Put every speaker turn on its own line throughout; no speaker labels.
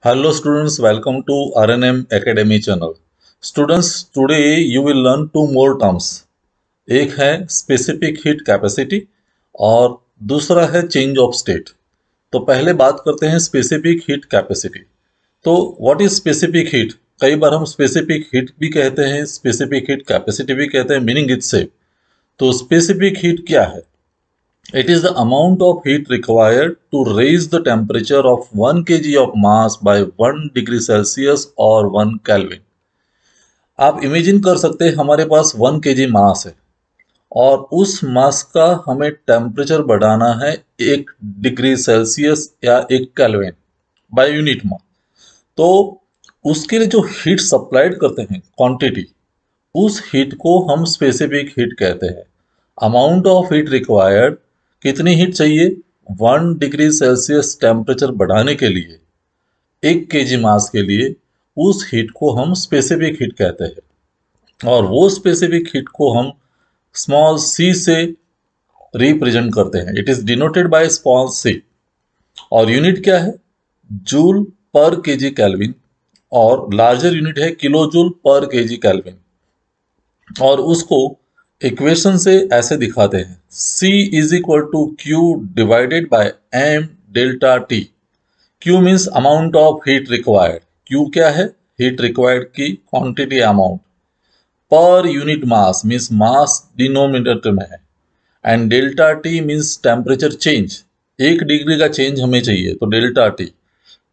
Hello students, welcome to RNM Academy channel. Students, today you will learn two more terms. एक है specific heat capacity और दूसरा है change of state. तो पहले बात करते हैं specific heat capacity. तो what is specific heat? कई बार हम specific heat भी कहते हैं, specific heat capacity भी कहते हैं, meaning it's same. तो specific heat क्या है? It is the amount of heat required to raise the temperature of 1 kg of mass by 1 degree Celsius or 1 Kelvin. आप इमेजिन कर सकते हैं हमारे पास 1 kg मास है और उस मास का हमें टेम्परेचर बढ़ाना है 1 डिग्री सेल्सियस या 1 केल्विन बाय यूनिट मास। तो उसके लिए जो हीट सप्लाइड करते हैं क्वांटिटी, उस हीट को हम स्पेसिफिक हीट कहते हैं। अमाउंट ऑफ हीट रिक्वायर्ड, कितनी हीट चाहिए 1 डिग्री सेल्सियस टेम्परेचर बढ़ाने के लिए 1 केजी मास के लिए, उस हीट को हम स्पेसिफिक हीट कहते हैं। और वो स्पेसिफिक हीट को हम स्मॉल सी से रिप्रेजेंट करते हैं। It is denoted by small c और यूनिट क्या है जूल पर केजी केल्विन और लार्जर यूनिट है किलो जूल पर केजी केल्विन। और उसको इक्वेशन से ऐसे दिखाते हैं C is equal to Q divided by M delta t. Q means amount of heat required, q क्या है हीट रिक्वायर्ड की क्वांटिटी अमाउंट, पर unit mass means mass denominator में है, and delta t means temperature change, 1 degree का change हमें चाहिए तो डेल्टा टी।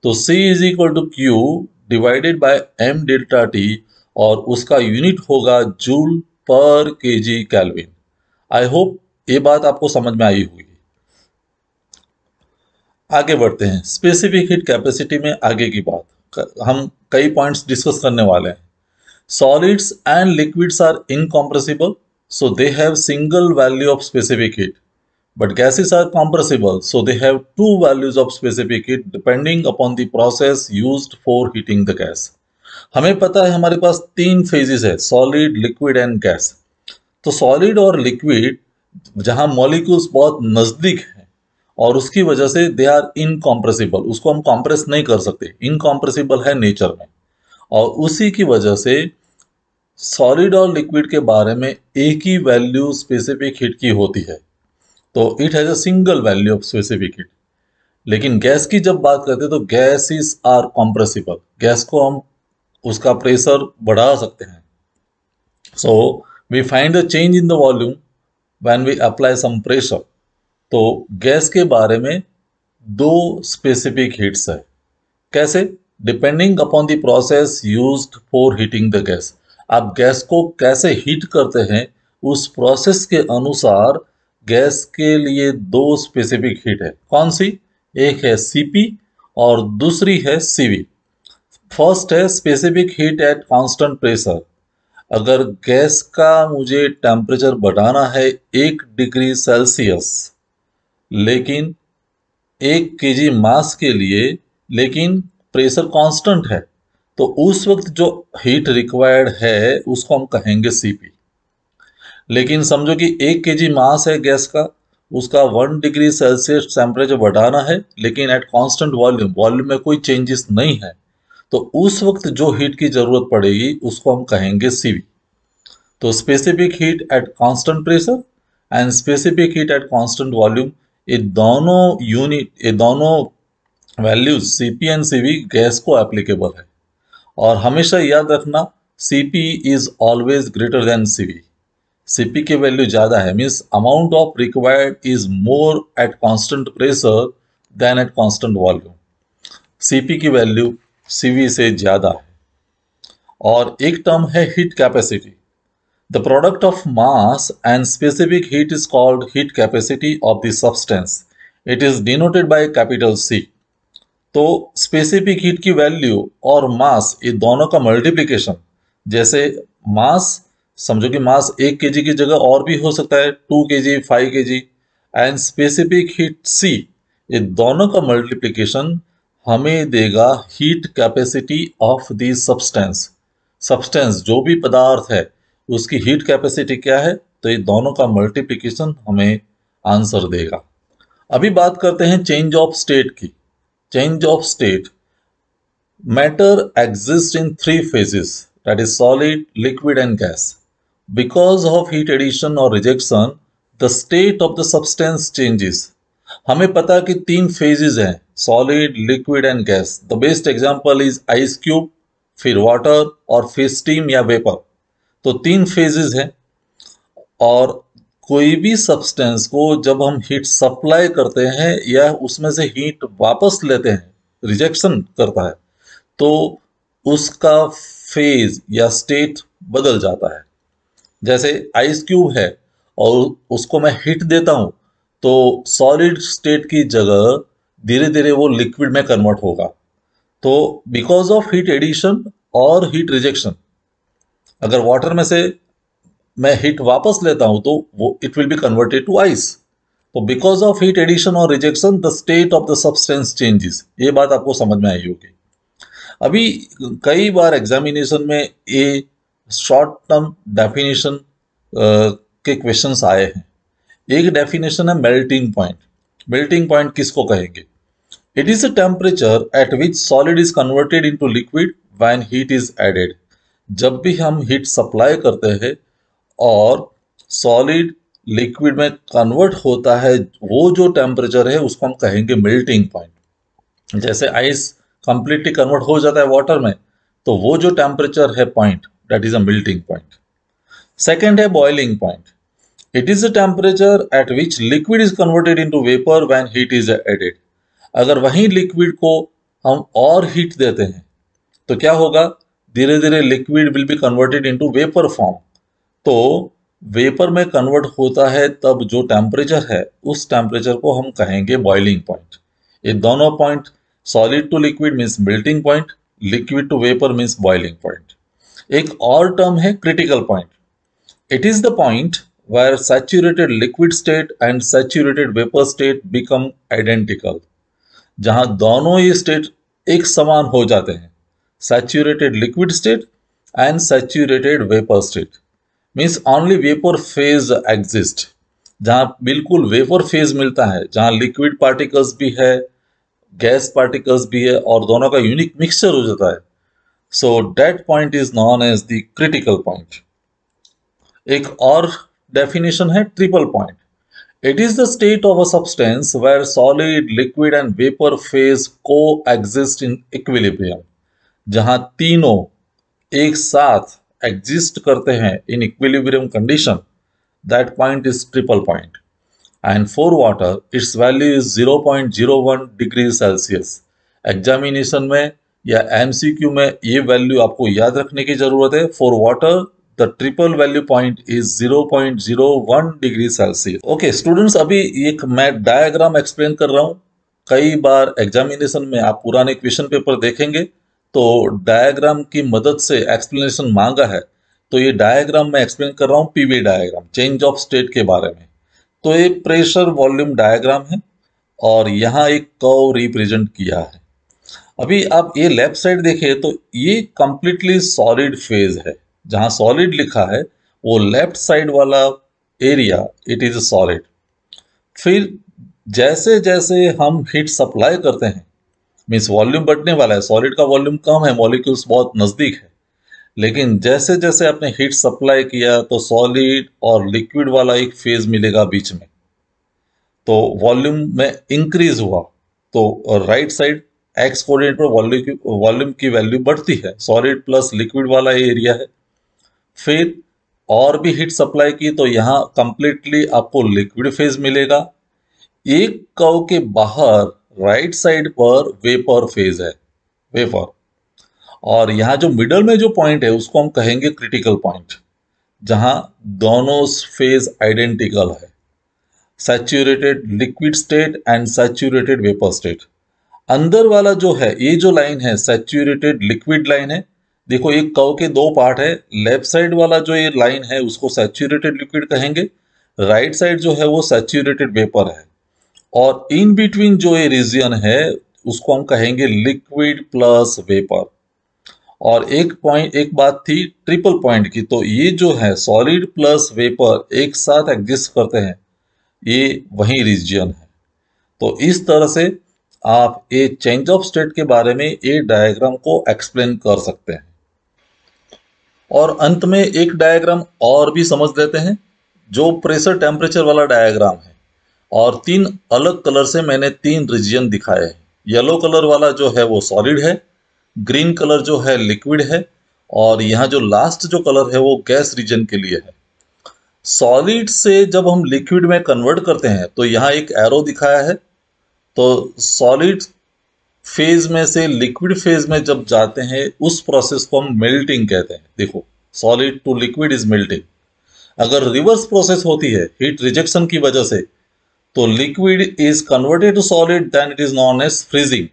तो C is equal to Q divided by M delta T और उसका यूनिट होगा जूल पर केजी केल्विन। आई होप ये बात आपको समझ में आई होगी। आगे बढ़ते हैं स्पेसिफिक हीट कैपेसिटी में। आगे की बात हम कई पॉइंट्स डिस्कस करने वाले हैं। Solids and liquids are incompressible, so they have single value of specific heat, but gases are compressible, so they have two values of specific heat depending upon the process used for heating the gas. हमें पता है हमारे पास तीन phases है, solid liquid and gas. तो solid और liquid जहां molecules बहुत नजदीक हैं और उसकी वजह से दे आर इनकॉम्प्रेसिबल, उसको हम कॉम्प्रेस नहीं कर सकते, इनकॉम्प्रेसिबल है नेचर में। और उसी की वजह से सॉलिड और लिक्विड के बारे में एक ही वैल्यू स्पेसिफिक हीट की होती है, तो it has a single value of specific heat. लेकिन गैस की जब बात करते हैं तो गैसेस आर कॉम्प्रेसिबल, गैस को हम उसका प्रेशर बढ़ा सकते हैं। So we find the change in the volume when we apply some pressure. तो गैस के बारे में दो स्पेसिफिक हीट्स है। कैसे? Depending upon the process used for heating the gas. आप गैस को कैसे हीट करते हैं उस प्रोसेस के अनुसार गैस के लिए दो स्पेसिफिक हीट है। कौन सी? एक है सीपी और दूसरी है सीवी। फर्स्ट है specific heat at constant pressure. अगर गैस का मुझे टेम्परेचर बढ़ाना है 1 डिग्री सेल्सियस, लेकिन 1 केजी मास के लिए, लेकिन प्रेशर कांस्टेंट है, तो उस वक्त जो हीट रिक्वायर्ड है उसको हम कहेंगे सीपी। लेकिन समझो कि 1 केजी मास है गैस का, उसका 1 डिग्री सेल्सियस टेम्परेचर बढ़ाना है, लेकिन एट कांस्टेंट वॉल्यूम, वॉल्यूम में कोई चेंजेस नहीं है, तो उस वक्त जो हीट की जरूरत पड़ेगी उसको हम कहेंगे सीवी। तो specific heat at constant pressure and specific heat at constant volume, ये दोनों values CP and CV gas को एप्लीकेबल है। और हमेशा याद रखना CP is always greater than CV. CP की वैल्यू ज़्यादा है, means amount of required is more at constant pressure than at constant volume. CP की वैल्यू सीवी से ज़्यादा है। और एक टर्म है heat capacity. The product of mass and specific heat is called heat capacity of the substance. It is denoted by capital C. तो specific heat की value और मास, ये दोनों का मल्टीप्लिकेशन, जैसे मास, समझो कि मास 1 केजी की जगह और भी हो सकता है 2 kg, 5 kg, and specific heat c, ये दोनों का मल्टीप्लिकेशन हमें देगा heat capacity of the substance. Substance जो भी पदार्थ है उसकी हीट कैपेसिटी क्या है, तो ये दोनों का मल्टीप्लिकेशन हमें आंसर देगा। अभी बात करते हैं चेंज ऑफ स्टेट की। Change of state, Matter exists in three phases, that is solid, liquid and gas. Because of heat addition or rejection, the state of the substance changes. हमें पता है कि तीन phases हैं, solid, liquid and gas. The best example is ice cube, फिर water और फिर steam या vapor. तो तीन phases हैं और कोई भी सब्सटेंस को जब हम हीट सप्लाई करते हैं या उसमें से हीट वापस लेते हैं, रिजेक्शन करता है, तो उसका फेज या स्टेट बदल जाता है। जैसे आइस क्यूब है और उसको मैं हीट देता हूं तो सॉलिड स्टेट की जगह धीरे धीरे वो लिक्विड में कन्वर्ट होगा। तो बिकॉज ऑफ हीट एडिशन और हीट रिजेक्शन, अगर वाटर में से मैं हीट वापस लेता हूं तो वो it will be converted to ice. तो बिकॉज ऑफ हीट एडिशन और rejection the state of the substance changes. ये बात आपको समझ में आई होगी। अभी कई बार एग्जामिनेशन में ये शॉर्ट टर्म डेफिनेशन के क्वेश्चंस आए हैं। एक डेफिनेशन है मेल्टिंग पॉइंट। मेल्टिंग पॉइंट किसको कहेंगे? It is a temperature at which solid is converted into liquid when heat is added. जब भी हम हीट सप्लाई करते हैं और सॉलिड लिक्विड में कन्वर्ट होता है, वो जो टेम्परेचर है उसको हम कहेंगे मेल्टिंग पॉइंट। जैसे आइस कंप्लीटली कन्वर्ट हो जाता है वाटर में, तो वो जो टेम्परेचर है point, that is a melting point. Second है boiling point. It is a temperature at which liquid is converted into vapour when heat is added. अगर वही लिक्विड को हम और हीट देते हैं तो क्या होगा? धीरे धीरे liquid will be converted into vapour form. तो वेपर में कन्वर्ट होता है तब जो टेम्परेचर है उस टेम्परेचर को हम कहेंगे बॉइलिंग पॉइंट। ये दोनों point, solid to liquid means melting point, liquid to vapour means boiling point. एक और टर्म है critical point. It is the point where saturated liquid state and saturated vapor state become identical। जहां दोनों ये state एक समान हो जाते हैं, saturated liquid state and saturated vapour state, means only vapour phase exist. जहां बिल्कुल वेपर फेज मिलता है, जहां लिक्विड पार्टिकल्स भी है, गैस पार्टिकल्स भी है और दोनों का यूनिक मिक्सचर हो जाता है। So that point is known as the critical point. एक और डेफिनेशन है triple point. It is the state of a substance where solid, liquid and vapour phase coexist in equilibrium. जहां तीनों एक साथ एग्जिस्ट करते हैं in equilibrium condition, that point is triple point. And for water its value is 0.01 degree Celsius. Examination में या MCQ में ये वैल्यू आपको याद रखने की जरूरत है। For water the triple value point is 0.01 degree Celsius. Okay students, अभी एक मैं डायग्राम एक्सप्लेन कर रहा हूँ। कई बार एग्जामिनेशन में आप पुराने क्वेश्चन पेपर देखेंगे तो डायग्राम की मदद से एक्सप्लेनेशन मांगा है, तो ये डायग्राम मैं एक्सप्लेन कर रहा हूँ, PV diagram, change of state के बारे में। तो ये प्रेशर वॉल्यूम डायग्राम है और यहाँ एक कर्व रिप्रेजेंट किया है। अभी आप ये लेफ्ट साइड देखिए तो ये कंप्लीटली सॉलिड फेज है। जहां सॉलिड लिखा है वो लेफ्ट साइड वाला एरिया इट इज सॉलिड। फिर जैसे जैसे हम हीट सप्लाई करते हैं, मीन्स वॉल्यूम बढ़ने वाला है, सॉलिड का वॉल्यूम कम है, मॉलिक्यूल्स बहुत नजदीक है, लेकिन जैसे जैसे आपने हीट सप्लाई किया तो सॉलिड और लिक्विड वाला एक फेज मिलेगा बीच में, तो वॉल्यूम में इंक्रीज हुआ तो राइट साइड एक्स कोऑर्डिनेट पर वॉल्यूम की वैल्यू बढ़ती है, सॉलिड प्लस लिक्विड वाला एरिया है। फिर और भी हीट सप्लाई की तो यहाँ कंप्लीटली आपको लिक्विड फेज मिलेगा। एक कर्व के बाहर राइट साइड पर वेपर फेज है, वेपर। और यहाँ जो मिडल में जो पॉइंट है उसको हम कहेंगे क्रिटिकल पॉइंट, जहां दोनों फेज आइडेंटिकल है, saturated liquid state and saturated vapour state. अंदर वाला जो है, ये जो लाइन है सैचुरेटेड लिक्विड लाइन है। देखो एक कर्व के दो पार्ट है, लेफ्ट साइड वाला जो ये लाइन है उसको सैचुरेटेड लिक्विड कहेंगे, राइट साइड जो है वो सैचुरेटेड वेपर है, और इन बिटवीन जो ये रीजन है उसको हम कहेंगे लिक्विड प्लस वेपर। और एक बात थी ट्रिपल पॉइंट की, तो ये जो है सॉलिड प्लस वेपर एक साथ एग्जिस्ट करते हैं, ये वही रीजन है। तो इस तरह से आप ए चेंज ऑफ स्टेट के बारे में ए डायग्राम को एक्सप्लेन कर सकते हैं। और अंत में एक डायग्राम और भी समझ लेते हैं जो प्रेशर टेम्परेचर वाला डायग्राम है। और 3 अलग कलर से मैंने 3 रीजन दिखाए हैं। येलो कलर वाला जो है वो सॉलिड है, ग्रीन कलर जो है लिक्विड है, और यहाँ जो लास्ट जो कलर है वो गैस रीजन के लिए है। सॉलिड से जब हम लिक्विड में कन्वर्ट करते हैं तो यहाँ एक एरो दिखाया है। तो सॉलिड फेज में से लिक्विड फेज में जब जाते हैं उस प्रोसेस को हम मेल्टिंग कहते हैं। देखो, solid to liquid is melting. अगर रिवर्स प्रोसेस होती है हीट रिजेक्शन की वजह से, तो liquid is converted to solid, then it is known as freezing.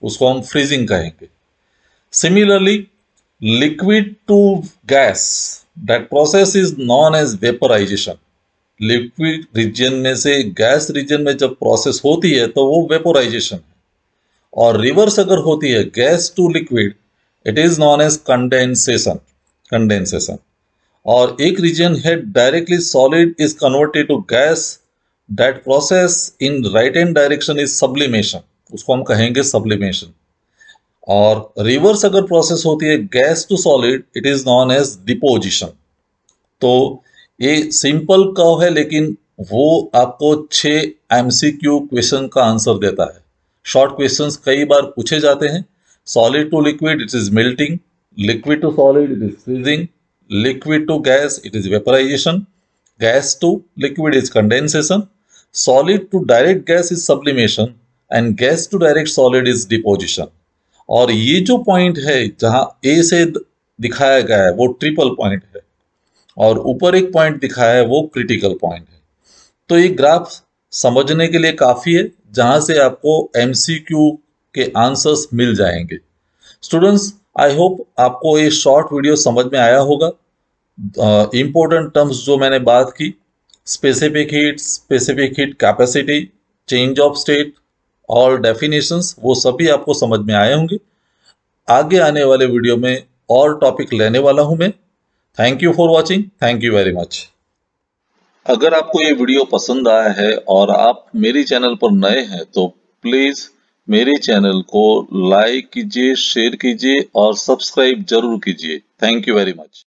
उसको हम फ्रीजिंग कहेंगे। Similarly liquid to gas, that process is known as vaporisation. Liquid region में से गैस रीजन में जब प्रोसेस होती है तो वो वेपोराइजेशन है। और रिवर्स अगर होती है gas to liquid, it is known as condensation. Condensation. और एक रीजन है directly solid is converted to gas, that process in right hand direction is sublimation. उसको हम कहेंगे सब्लिमेशन। और रिवर्स अगर प्रोसेस होती है gas to solid, it is known as deposition. तो ये सिंपल कर्व है, लेकिन वो आपको 6 MCQ क्वेश्चन का आंसर देता है। शॉर्ट क्वेश्चंस कई बार पूछे जाते हैं। Solid to liquid it is melting, liquid to solid it is freezing, liquid to gas it is vaporisation, gas to liquid is condensation, solid to direct gas is sublimation, and gas to direct solid is deposition. और ये जो point है जहां ए से दिखाया गया है वो ट्रिपल पॉइंट है, और ऊपर एक पॉइंट दिखाया है वो क्रिटिकल पॉइंट है। तो ये ग्राफ समझने के लिए काफ़ी है, जहां से आपको MCQ के आंसर्स मिल जाएंगे। स्टूडेंट्स, आई होप आपको ये शॉर्ट वीडियो समझ में आया होगा। इंपॉर्टेंट टर्म्स जो मैंने बात की, specific heat capacity, change of state और डेफिनेशंस, वो सभी आपको समझ में आए होंगे। आगे आने वाले वीडियो में और टॉपिक लेने वाला हूं मैं। Thank you for watching. Thank you very much. अगर आपको ये वीडियो पसंद आया है और आप मेरी चैनल पर नए हैं तो प्लीज मेरे चैनल को लाइक कीजिए, शेयर कीजिए और सब्सक्राइब जरूर कीजिए। Thank you very much.